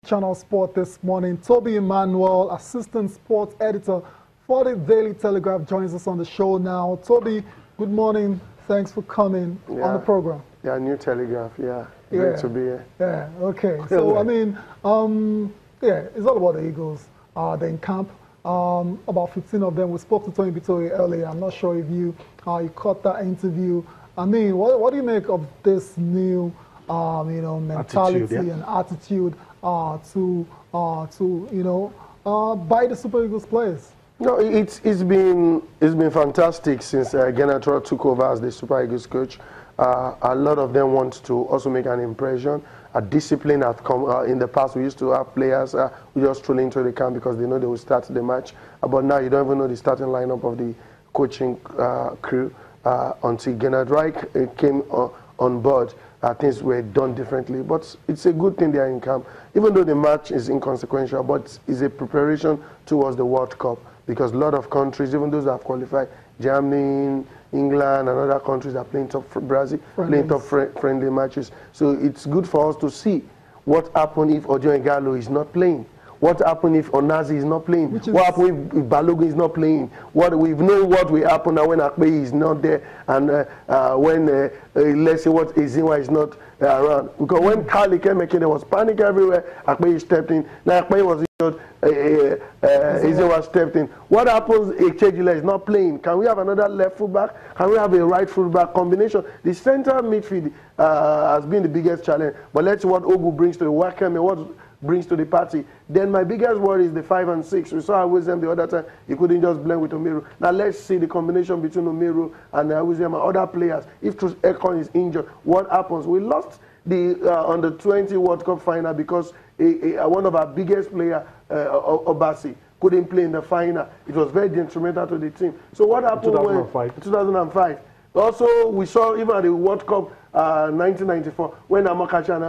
Channel Sport this morning. Toby Emmanuel, assistant sports editor for the Daily Telegraph, joins us on the show now. Toby, good morning. Thanks for coming on the program. Yeah, New Telegraph. Great to be here. Yeah, okay. So, I mean, it's all about the Eagles. They're in camp. About 15 of them. We spoke to Tony Bitori earlier. I'm not sure if you caught that interview. I mean, what do you make of this new, mentality and attitude to buy the Super Eagles players? No, it's been fantastic since Genatra took over as the Super Eagles coach. A lot of them want to also make an impression. A discipline has come. In the past, we used to have players who just stroll into the camp because they know they will start the match. But now you don't even know the starting lineup of the coaching crew until Genatra came on board. Things were done differently. But it's a good thing they are in camp, even though the match is inconsequential. But it's a preparation towards the World Cup, because a lot of countries, even those that have qualified, Germany, England, and other countries are playing top Brazil, playing top friendly matches. So it's good for us to see what happens if Ojo Ighalo is not playing. What happens if Onazi is not playing? What happens if Balogun is not playing? We've known what will happen now when Akpe is not there, and when let's say what Ezinwa is not around. Because when Kali came making, there was panic everywhere. Akpe stepped in. Now Akpe was injured. Ezinwa stepped in. What happens if Echejila is not playing? Can we have another left fullback? Can we have a right fullback combination? The central midfield has been the biggest challenge. But let's see what Ogu brings to the Wakame, what brings to the party. Then my biggest worry is the 5 and 6. We saw Awizem the other time. He couldn't just blend with Omeru. Now let's see the combination between Omeru and Awizem and other players. If Ekon is injured, what happens? We lost the under 20 World Cup final because one of our biggest players, Obasi, couldn't play in the final. It was very detrimental to the team. So what happened 2005. Also, we saw even at the World Cup 1994 when Amakacha and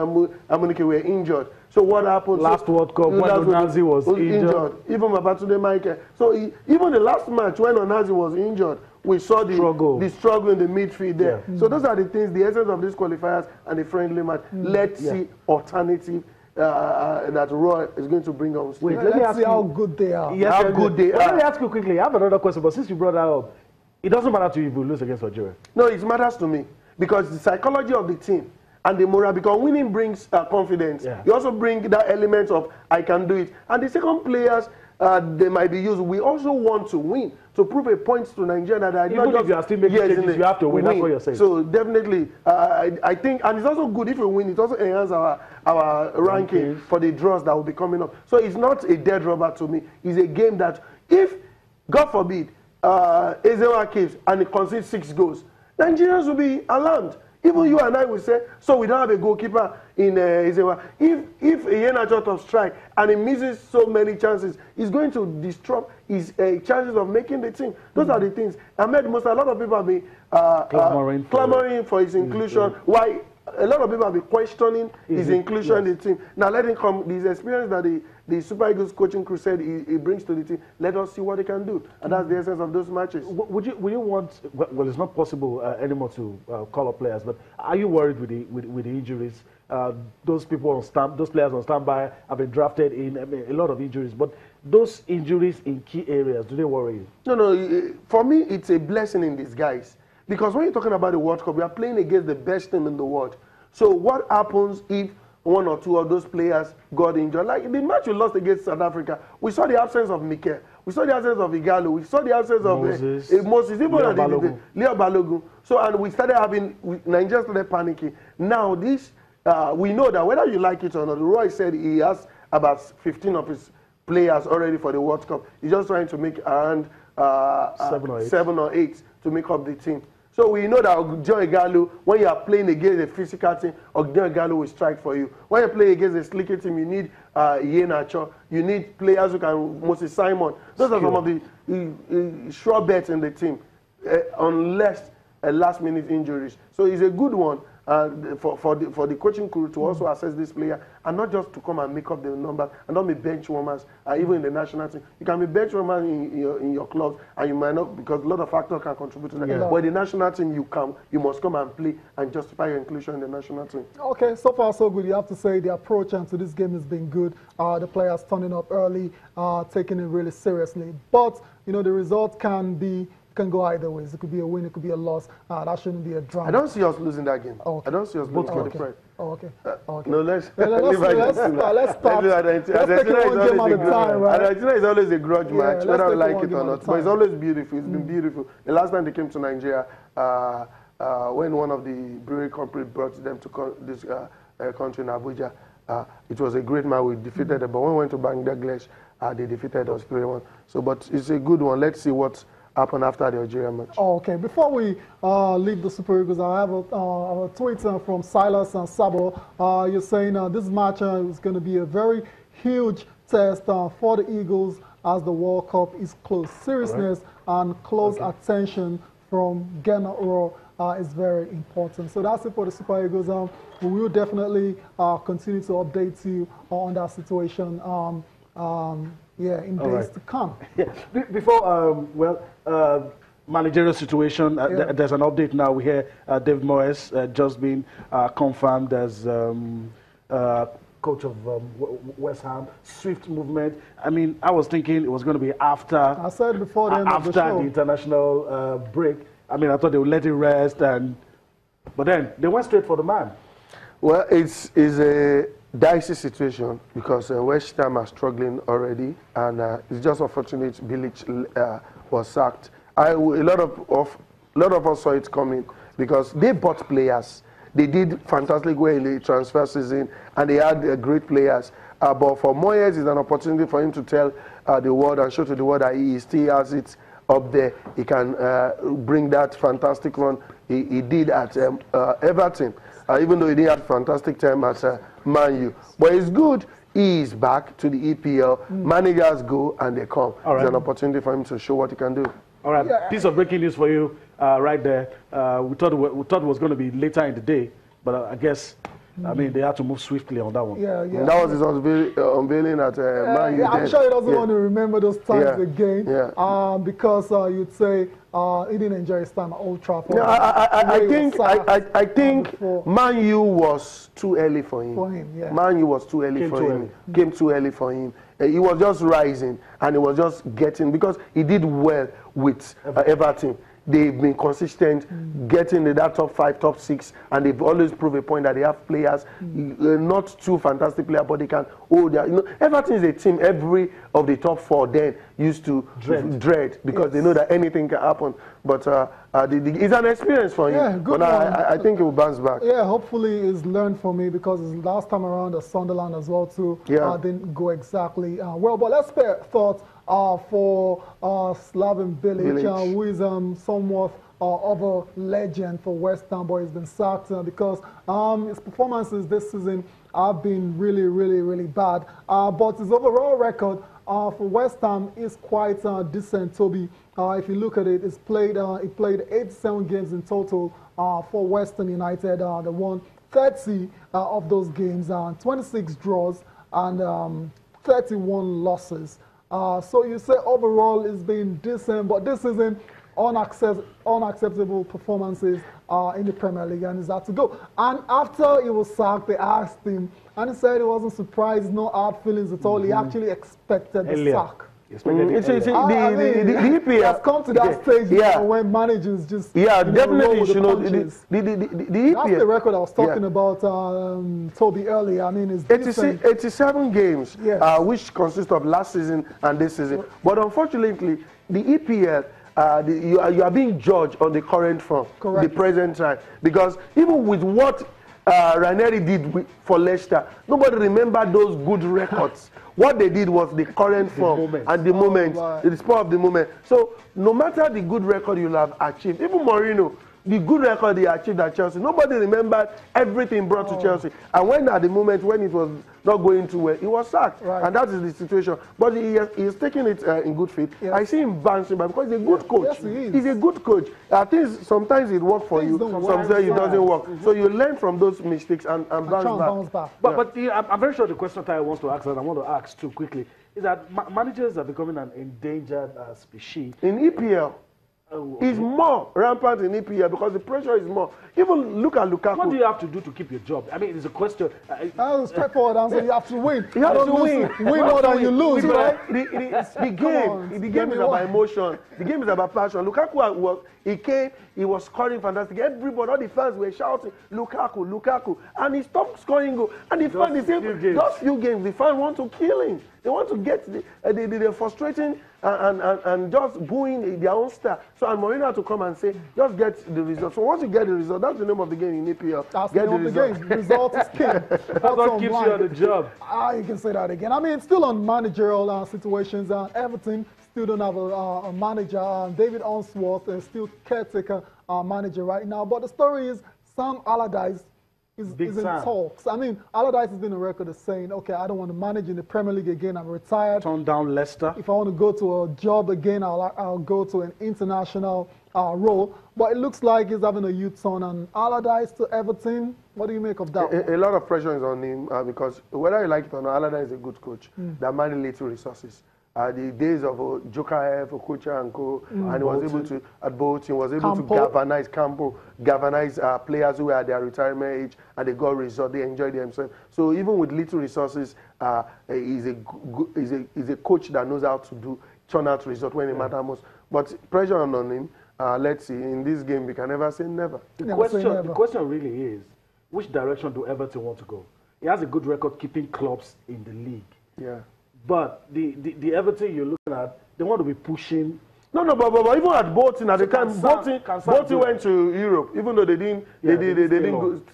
Amunike were injured. So what happened? Last World Cup when Onazi was injured. Even Babatunde Michael. So even the last match when Onazi was injured, we saw the struggle in the midfield there. Yeah. So those are the things, the essence of these qualifiers and the friendly match. Let's see alternative that Roy is going to bring on. Wait, let me ask you how good they are. Yes, how good they are. Let me ask you quickly. I have another question, but since you brought that up, it doesn't matter to you if we lose against Algeria. No, it matters to me because the psychology of the team and the morale, because winning brings confidence. Yeah. You also bring that element of I can do it. And the second players, they might be used. We also want to win to prove a point to Nigeria that even if you are still making changes, you have to win. That's what you're saying. So definitely, I think, and it's also good if we win. It also enhances our ranking for the draws that will be coming up. So it's not a dead rubber to me. It's a game that if, God forbid, Ezewa keeps and it concedes 6 goals, Nigerians will be alarmed. Even you and I will say, so we don't have a goalkeeper in Ezewa. If Iyena short of strike and he misses so many chances, he's going to disrupt his chances of making the team. Those are the things. Ahmed Musa, a lot of people have been clamoring for his inclusion. Why? A lot of people have been questioning his inclusion in the team. Now let him come. This experience that the Super Eagles coaching crew said he brings to the team. Let us see what they can do, and that's the essence of those matches. Would you want? Well, it's not possible anymore to call up players. But are you worried with the injuries? Those players on standby have been drafted in. I mean, a lot of injuries, but those injuries in key areas, do they worry you? No. For me, it's a blessing in disguise. Because when you're talking about the World Cup, we are playing against the best team in the world. So what happens if 1 or 2 of those players got injured? Like in the match we lost against South Africa, we saw the absence of Mikel. We saw the absence of Ighalo. We saw the absence of Moses. Even Leo Balogun. So, and we started having, Nigeria started panicking. Now this, we know that whether you like it or not, Roy said he has about 15 of his players already for the World Cup. He's just trying to make around 7 or 8 to make up the team. So we know that Ojo Ighalo, when you are playing against a physical team, Ojo Ighalo will strike for you. When you play against a slicker team, you need Iheanacho. You need players who can, Moses Simon. Those are some of the sure bets in the team, unless last-minute injuries. So it's a good one. for the coaching crew to also assess this player and not just to come and make up the numbers and not be bench warmers, even in the national team. You can be bench warmer in your clubs and you might not, because a lot of factors can contribute to that. Yeah. But in the national team, you must come and play and justify your inclusion in the national team. Okay, so far so good. You have to say the approach to this game has been good. The players turning up early, taking it really seriously. But you know, the result can go either ways. It could be a win, it could be a loss. That shouldn't be a drama. I don't see us losing that game. Okay. I don't see us losing for the pride. Oh, okay. Okay. No, let's start. Let's take it one game at a time, right? Argentina is always a grudge match, whether we like it or not. But it's always beautiful. It's been beautiful. The last time they came to Nigeria, when one of the brewery company brought them to this country in Abuja, it was a great match. We defeated them. But when we went to Bangladesh, they defeated us 3-1. So, but it's a good one. Let's see what happen after the Algeria match. Oh, okay. Before we leave the Super Eagles, I have a tweet from Silas and Sabo. You're saying this match is going to be a very huge test for the Eagles as the World Cup is close. Seriousness and close attention from Ghana is very important. So that's it for the Super Eagles. We will definitely continue to update you on that situation. Yeah, in days to come. Yeah. Before, managerial situation, there's an update now. We hear David Moyes just been confirmed as coach of West Ham. Swift movement. I mean, I was thinking it was going to be after. I said before the end of the show. After the international break. I mean, I thought they would let it rest, but then they went straight for the man. Well, it's a dicey situation because West Ham are struggling already, and it's just unfortunate Bilic was sacked. A lot of us saw it coming because they bought players. They did fantastic well in the transfer season, and they had great players. But for Moyes, it's an opportunity for him to tell the world and show to the world that he still has it up there. He can bring that fantastic run he did at Everton, even though he didn't have a fantastic time at Man U. But it's good. He is back to the EPL. Managers go and they come. It's an opportunity for him to show what he can do. All right, piece of breaking news for you right there. We thought it was going to be later in the day, but I guess, I mean, they had to move swiftly on that one. Yeah. And that was his unveiling at Man U. I'm sure he doesn't want to remember those times again, because you'd say he didn't enjoy his time at Old Trafford. No, I think Man U was too early for him. Man U was too early for him. Came too early for him. He was just rising, and he was just getting, because he did well with Everton. They've been consistent, getting in that top 5, top 6, and they've always proved a point that they have players, not too fantastic players, but they can hold their, Everton is a team every of the top 4 then used to dread because they know that anything can happen. But it's an experience for him. Yeah, good one. I think he will bounce back. Yeah, hopefully he's learned from me, because his last time around at Sunderland as well too didn't go exactly well. But let's spare thoughts for Slaven Bilic, who is somewhat of a legend for West Ham, but he's been sacked because his performances this season have been really, really, really bad. But his overall record for West Ham is quite decent, Toby. If you look at it, he played 87 games in total for West Ham United. They won 30 of those games, 26 draws, and 31 losses. So you say overall it's been decent, but this isn't unacceptable performances in the Premier League, and he's had to go. And after he was sacked, they asked him, and he said he wasn't surprised, no hard feelings at all. He actually expected the sack. The EPL has come to that stage when managers just definitely the EPL. That's the record I was talking about, Toby, earlier. I mean, it's 87 games, which consist of last season and this season. But unfortunately, the EPL, you are being judged on the current form, the present time, because even with what Ranieri did for Leicester, nobody remembered those good records. What they did was the current form and the moment, the spur of the moment. So no matter the good record you'll have achieved, even Mourinho, the good record they achieved at Chelsea. Nobody remembered everything brought to Chelsea. And when at the moment when it was not going too well, he was sacked. Right. And that is the situation. But he is taking it in good faith. Yes. I see him bouncing back because he's a good coach. Yes, he is. He's a good coach. Sometimes it works for you, sometimes it doesn't work. So you learn from those mistakes and bounce back. But I'm very sure the question Ty wants to ask, and I want to ask too quickly, is that managers are becoming an endangered species. In EPL, it's more rampant in EPL because the pressure is more. Even look at Lukaku. What do you have to do to keep your job? I mean, it's a question. That's a straightforward answer. You have to win. You have to win. Win more than you lose, right? The game is about emotion. The game is about passion. Lukaku he was scoring fantastic. Everybody, all the fans were shouting, Lukaku, Lukaku. And he stopped scoring goal. And the fans, just few games, the fans want to kill him. They want to get the frustrating and just booing their own star. So and Mourinho had to come and say, just get the result. So once you get the result, that's the name of the game in EPL. That's the name of the game. Result is king. That's what keeps you on the job. You can say that again. I mean, still on managerial situations. Everton still don't have a manager. David Unsworth is still caretaker manager right now. But the story is Sam Allardyce is in talks. I mean, Allardyce has been on record as saying, okay, I don't want to manage in the Premier League again. I'm retired. Turn down Leicester. If I want to go to a job again, I'll go to an international role. But it looks like he's having a youth son. And Allardyce to Everton, what do you make of that? A lot of pressure is on him because whether you like it or not, Allardyce is a good coach that managed little resources. The days of Joker, Okocha and Co. And he was able to, at Bolton, was able to galvanize players who were at their retirement age and they got results, they enjoyed themselves. So even with little resources, he's a coach that knows how to turn out results when it matters most. But pressure on him, let's see, in this game we can never say never. The question really is, which direction do Everton want to go? He has a good record keeping clubs in the league. Yeah. But the Everton you're looking at, they want to be pushing. No, but even at Bolton, at the time, Bolton went to Europe, even though they didn't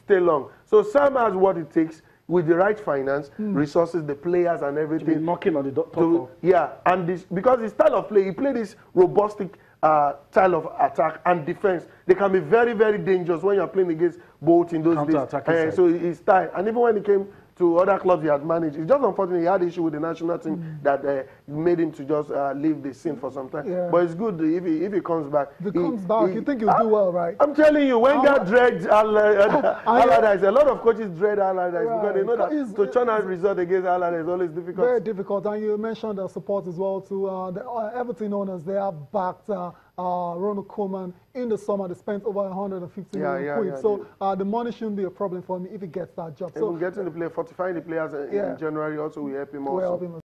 stay long. So Sam has what it takes with the right finance, resources, the players and everything. To be knocking on the door. Yeah, and because his style of play, he played this robust style of attack and defense. They can be very, very dangerous when you're playing against Bolton those days. So his style, and even when he came to other clubs he had managed. It's just unfortunate he had issue with the national team that made him to just leave the scene for some time. Yeah. But it's good if he comes back. If he comes back, you think he'll do well, right? I'm telling you, Wenger dreads Allardyce. A lot of coaches dread Allardyce because they know that to churn out result against Allardyce is always difficult. Very difficult. And you mentioned the support as well to the Everton owners. They have backed Ronald Koeman in the summer. They spent over 150 million quid. So the money shouldn't be a problem for him if he gets that job. So getting the player, fortifying the players in January also will help him also.